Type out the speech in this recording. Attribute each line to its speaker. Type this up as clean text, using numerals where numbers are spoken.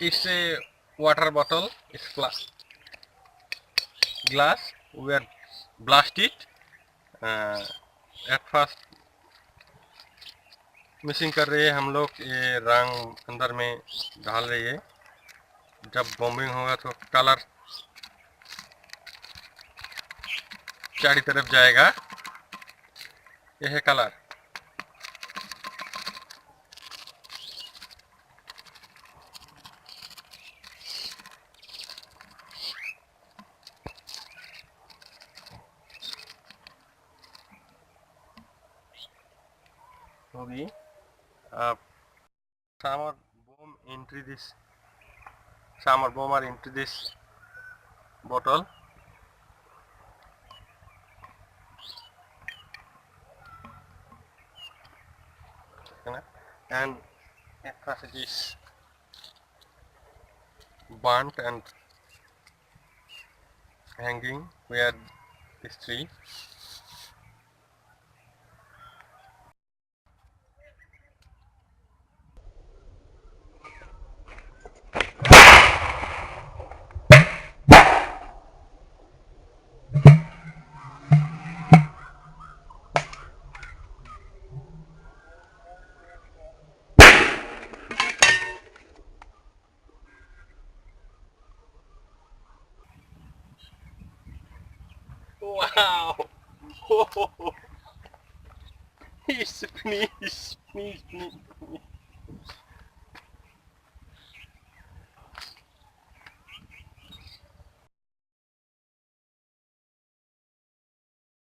Speaker 1: It's a water bottle. It's glass. We are blast it. At first mixing कर रही है हम लोग, ये रंग अंदर में डाल रही है। जब बॉम्बिंग होगा तो कलर चारों तरफ जाएगा। यह है कलर। होगी आप summer bomb into this summer bomber into this bottle. And after it is burnt and hanging where this tree. Wow! It's finished.